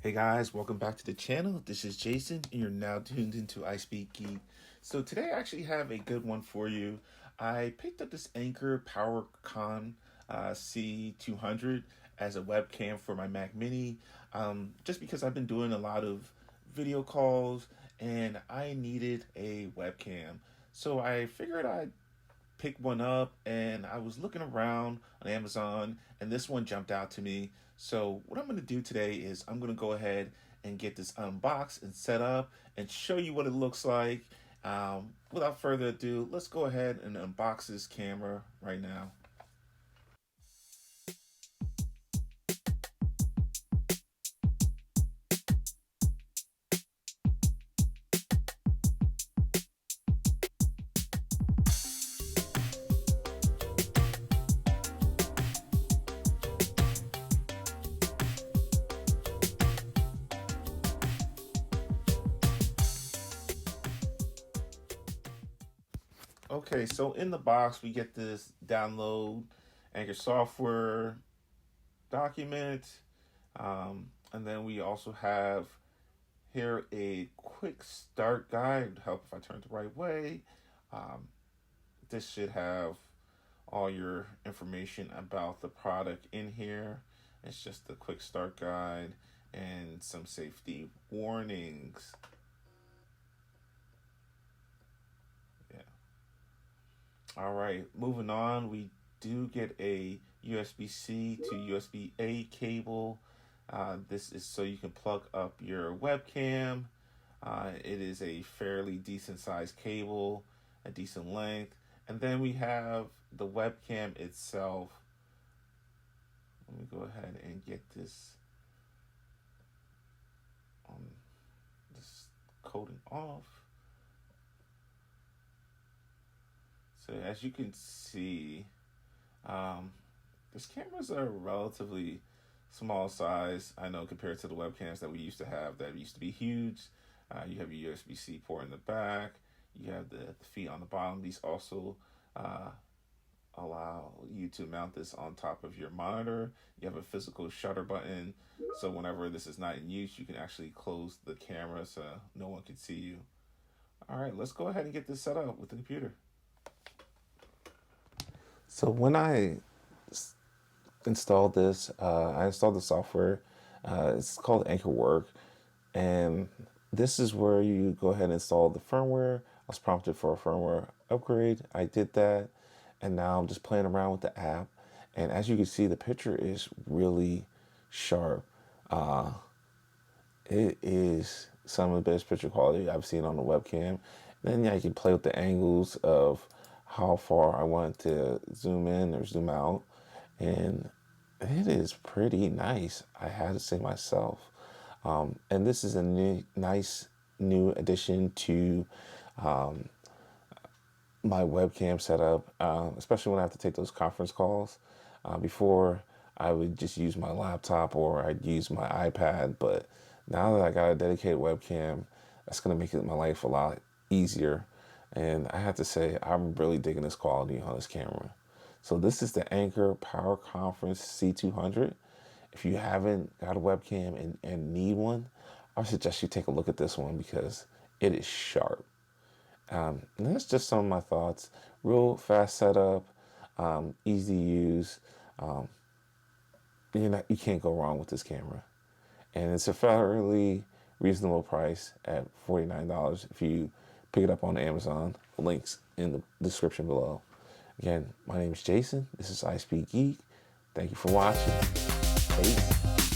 Hey guys, welcome back to the channel. This is Jason, and you're now tuned into I Speak Geek. So today I actually have a good one for you. I picked up this Anker PowerCon C200 as a webcam for my Mac Mini, just because I've been doing a lot of video calls and I needed a webcam. So I figured I'd pick one up, and I was looking around on Amazon and this one jumped out to me. So what I'm going to do today is I'm going to go ahead and get this unboxed and set up and show you what it looks like. Without further ado, let's go ahead and unbox this camera right now. Okay, so in the box we get this download Anchor software document, and then we also have here a quick start guide to help if I turn it the right way. Um, this should have all your information about the product in here. It's just a quick start guide and some safety warnings. Yeah. All right, moving on, we do get a USB-C to USB-A cable. This is so you can plug up your webcam. It is a fairly decent sized cable, a decent length. And then we have the webcam itself. Let me go ahead and get this coating off. So as you can see, this camera's a relatively small size. I know compared to the webcams that we used to have that used to be huge. You have your USB-C port in the back. You have the feet on the bottom. These also allow you to mount this on top of your monitor. You have a physical shutter button, so whenever this is not in use, you can actually close the camera so no one can see you. All right, let's go ahead and get this set up with the computer. So when I installed this, I installed the software. It's called Anker Work, and this is where you go ahead and install the firmware. I was prompted for a firmware upgrade. I did that, and now I'm just playing around with the app. And as you can see, the picture is really sharp. It is some of the best picture quality I've seen on the webcam. Then yeah, I can play with the angles of how far I want to zoom in or zoom out, and it is pretty nice, I had to say myself. And this is a nice new addition to my webcam setup, especially when I have to take those conference calls. Before, I would just use my laptop or I'd use my iPad, but now that I got a dedicated webcam, that's going to make my life a lot easier. And I have to say, I'm really digging this quality on this camera. So this is the Anker Power Conference C200. If you haven't got a webcam and need one, I suggest you take a look at this one because it is sharp. And that's just some of my thoughts. Real fast setup, easy to use. Um, you can't go wrong with this camera. And it's a fairly reasonable price at $49 if you pick it up on Amazon. Links in the description below. Again, my name is Jason. This is I Speak Geek. Thank you for watching. Peace.